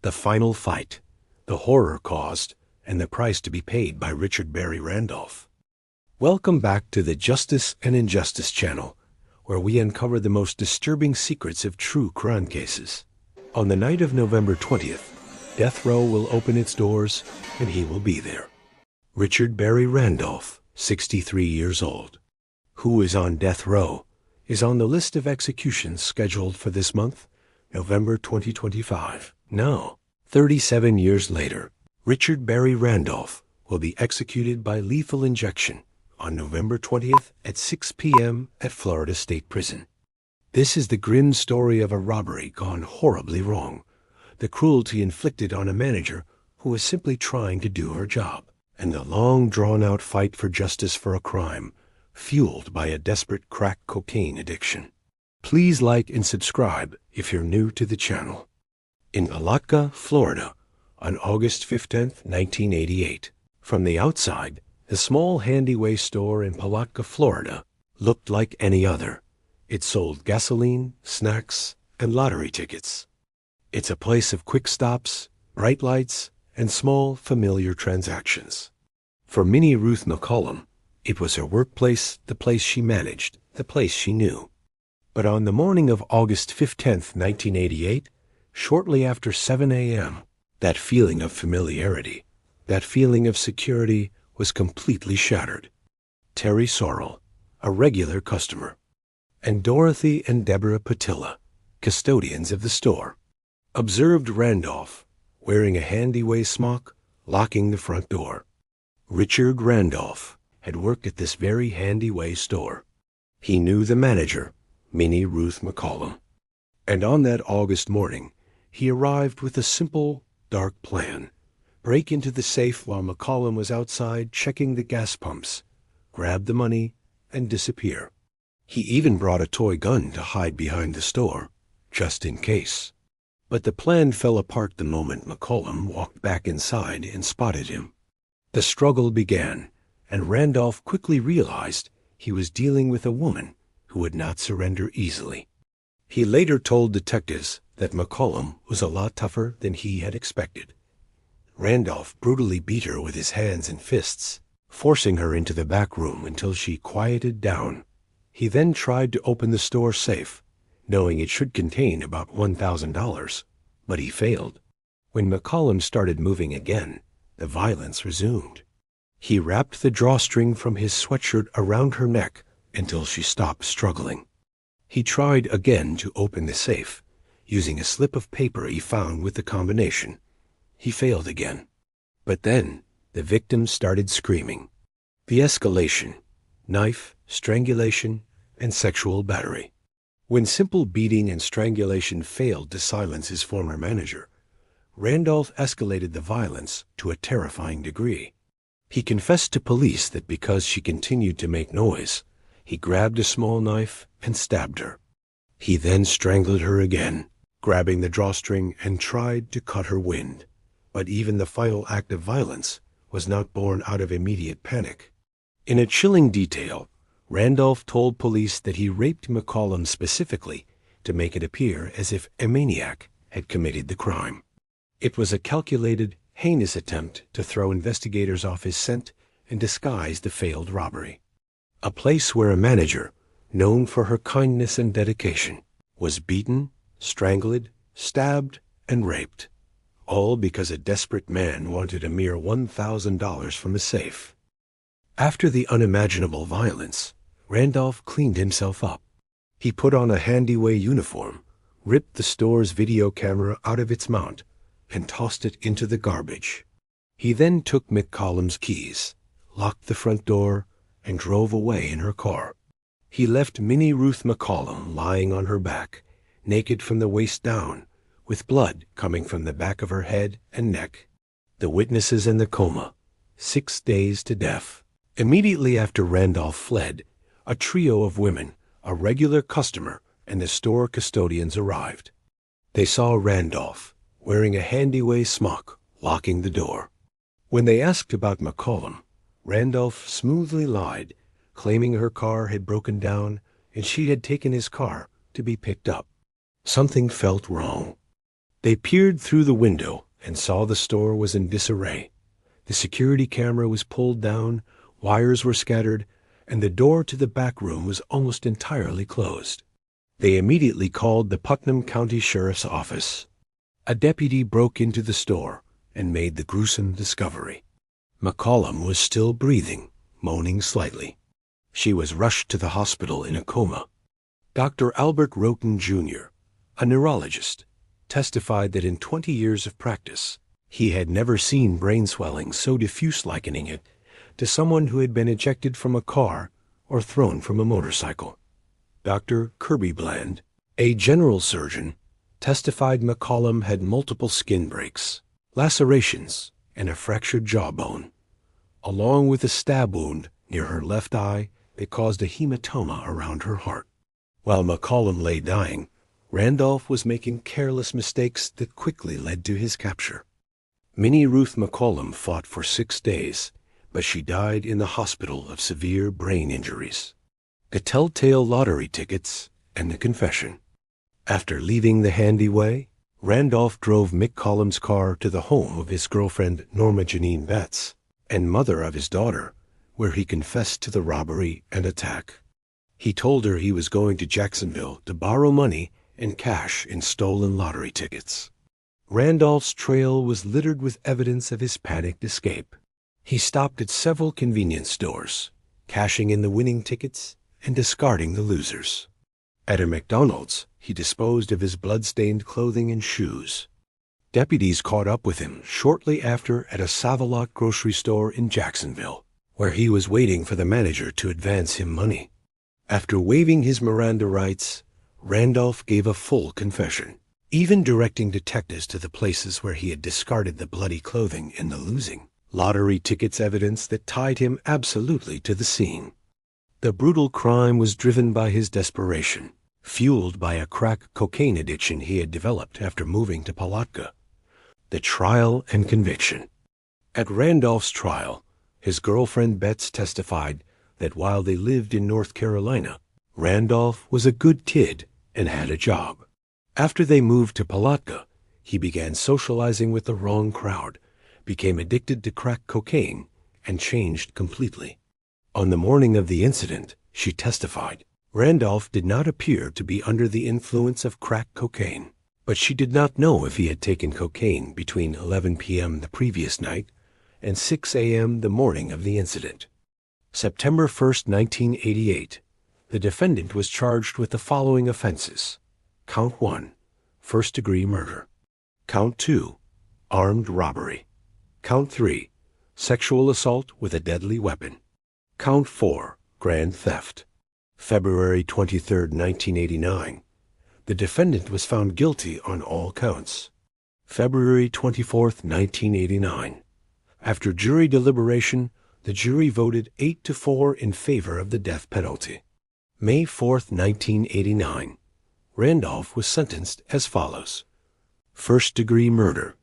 The Final Fight, the horror caused, and the price to be paid by Richard Barry Randolph. Welcome back to the Justice and Injustice channel, where we uncover the most disturbing secrets of true crime cases. On the night of November 20th, death row will open its doors, and he will be there. Richard Barry Randolph, 63 years old, who is on death row, is on the list of executions scheduled for this month, November 2025. Now, 37 years later, Richard Barry Randolph will be executed by lethal injection on November 20th at 6 p.m. at Florida State Prison. This is the grim story of a robbery gone horribly wrong, the cruelty inflicted on a manager who was simply trying to do her job, and the long drawn-out fight for justice for a crime fueled by a desperate crack cocaine addiction. Please like and subscribe if you're new to the channel. In Palatka, Florida, on August 15, 1988. From the outside, the small handyway store in Palatka, Florida, looked like any other. It sold gasoline, snacks, and lottery tickets. It's a place of quick stops, bright lights, and small, familiar transactions. For Minnie Ruth McCollum, it was her workplace, the place she managed, the place she knew. But on the morning of August 15, 1988, shortly after 7 a.m., that feeling of familiarity, that feeling of security was completely shattered. Terry Sorrell, a regular customer, and Dorothy and Deborah Patilla, custodians of the store, observed Randolph wearing a handyway smock, locking the front door. Richard Randolph had worked at this very handyway store. He knew the manager, Minnie Ruth McCollum. And on that August morning, he arrived with a simple, dark plan. Break into the safe while McCollum was outside checking the gas pumps, grab the money, and disappear. He even brought a toy gun to hide behind the store, just in case. But the plan fell apart the moment McCollum walked back inside and spotted him. The struggle began, and Randolph quickly realized he was dealing with a woman who would not surrender easily. He later told detectives that McCollum was a lot tougher than he had expected. Randolph brutally beat her with his hands and fists, forcing her into the back room until she quieted down. He then tried to open the store safe, knowing it should contain about $1,000, but he failed. When McCollum started moving again, the violence resumed. He wrapped the drawstring from his sweatshirt around her neck until she stopped struggling. He tried again to open the safe, using a slip of paper he found with the combination. He failed again. But then the victim started screaming. The escalation: knife, strangulation, and sexual battery. When simple beating and strangulation failed to silence his former manager, Randolph escalated the violence to a terrifying degree. He confessed to police that because she continued to make noise, he grabbed a small knife and stabbed her. He then strangled her again, grabbing the drawstring, and tried to cut her wind. But even the final act of violence was not born out of immediate panic. In a chilling detail, Randolph told police that he raped McCollum specifically to make it appear as if a maniac had committed the crime. It was a calculated, heinous attempt to throw investigators off his scent and disguise the failed robbery. A place where a manager, known for her kindness and dedication, was beaten, strangled, stabbed, and raped, all because a desperate man wanted a mere $1,000 from a safe. After the unimaginable violence, Randolph cleaned himself up. He put on a handyway uniform, ripped the store's video camera out of its mount, and tossed it into the garbage. He then took McCollum's keys, locked the front door, and drove away in her car. He left Minnie Ruth McCollum lying on her back, naked from the waist down, with blood coming from the back of her head and neck. The witnesses in the coma, 6 days to death. Immediately after Randolph fled, a trio of women, a regular customer, and the store custodians arrived. They saw Randolph, wearing a handyway smock, locking the door. When they asked about McCollum, Randolph smoothly lied, claiming her car had broken down and she had taken his car to be picked up. Something felt wrong. They peered through the window and saw the store was in disarray. The security camera was pulled down, wires were scattered, and the door to the back room was almost entirely closed. They immediately called the Putnam County Sheriff's Office. A deputy broke into the store and made the gruesome discovery. McCollum was still breathing, moaning slightly. She was rushed to the hospital in a coma. Dr. Albert Roten, Jr., a neurologist, testified that in 20 years of practice, he had never seen brain swelling so diffuse, likening it to someone who had been ejected from a car or thrown from a motorcycle. Dr. Kirby Bland, a general surgeon, testified McCollum had multiple skin breaks, lacerations, and a fractured jawbone, along with a stab wound near her left eye that caused a hematoma around her heart. While McCollum lay dying, Randolph was making careless mistakes that quickly led to his capture. Minnie Ruth McCollum fought for 6 days, but she died in the hospital of severe brain injuries. The telltale lottery tickets and the confession. After leaving the handy way, Randolph drove McCollum's car to the home of his girlfriend Norma Janine Betts and mother of his daughter, where he confessed to the robbery and attack. He told her he was going to Jacksonville to borrow money and cash in stolen lottery tickets. Randolph's trail was littered with evidence of his panicked escape. He stopped at several convenience stores, cashing in the winning tickets and discarding the losers. At a McDonald's, he disposed of his blood-stained clothing and shoes. Deputies caught up with him shortly after at a Save-A-Lot grocery store in Jacksonville, where he was waiting for the manager to advance him money. After waiving his Miranda rights, Randolph gave a full confession, even directing detectives to the places where he had discarded the bloody clothing and the losing lottery tickets, evidence that tied him absolutely to the scene. The brutal crime was driven by his desperation, fueled by a crack cocaine addiction he had developed after moving to Palatka. The trial and conviction. At Randolph's trial, his girlfriend Betts testified that while they lived in North Carolina, Randolph was a good kid and had a job. After they moved to Palatka, he began socializing with the wrong crowd, became addicted to crack cocaine, and changed completely. On the morning of the incident, she testified, Randolph did not appear to be under the influence of crack cocaine, but she did not know if he had taken cocaine between 11 p.m. the previous night and 6 a.m. the morning of the incident. September 1st, 1988, the defendant was charged with the following offenses. Count 1, first-degree murder. Count 2, armed robbery. Count 3, sexual assault with a deadly weapon. Count 4, grand theft. February 23, 1989. The defendant was found guilty on all counts. February 24, 1989. After jury deliberation, the jury voted 8-4 in favor of the death penalty. May 4, 1989. Randolph was sentenced as follows. First-degree murder,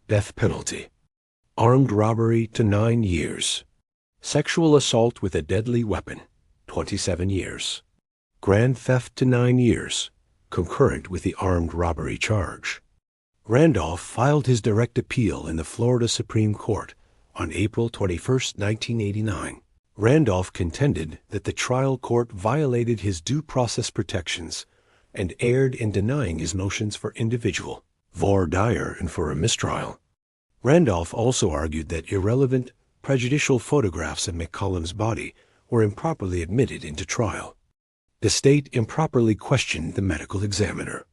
death penalty. Armed robbery to 9 years. Sexual assault with a deadly weapon, 27 years. Grand theft to 9 years, concurrent with the armed robbery charge. Randolph filed his direct appeal in the Florida Supreme Court on April 21, 1989. Randolph contended that the trial court violated his due process protections and erred in denying his motions for individual voir dire and for a mistrial. Randolph also argued that irrelevant, prejudicial photographs of McCollum's body were improperly admitted into trial. The state improperly questioned the medical examiner,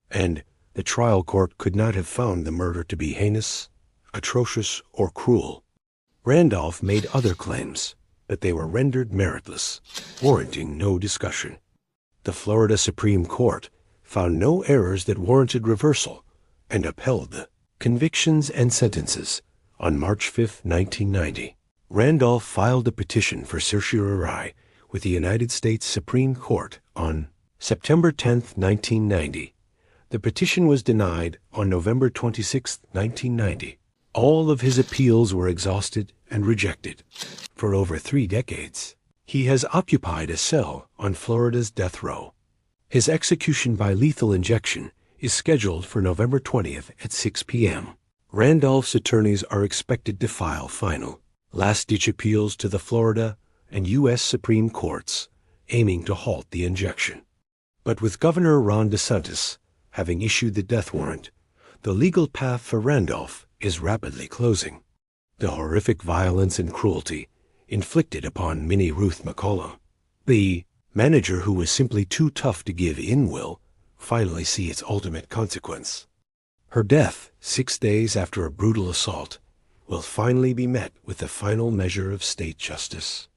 and the trial court could not have found the murder to be heinous, atrocious, or cruel. Randolph made other claims, but they were rendered meritless, warranting no discussion. The Florida Supreme Court found no errors that warranted reversal and upheld the convictions and sentences. On March 5, 1990, Randolph filed a petition for certiorari with the United States Supreme Court on September 10, 1990. The petition was denied on November 26, 1990. All of his appeals were exhausted and rejected. For over 3 decades, he has occupied a cell on Florida's death row. His execution by lethal injection is scheduled for November 20th at 6 p.m. Randolph's attorneys are expected to file final, last-ditch appeals to the Florida and U.S. Supreme Courts, aiming to halt the injection. But with Governor Ron DeSantis having issued the death warrant, the legal path for Randolph is rapidly closing. The horrific violence and cruelty inflicted upon Minnie Ruth McCullough, the manager who was simply too tough to give in, will finally see its ultimate consequence. Her death, 6 days after a brutal assault, will finally be met with the final measure of state justice.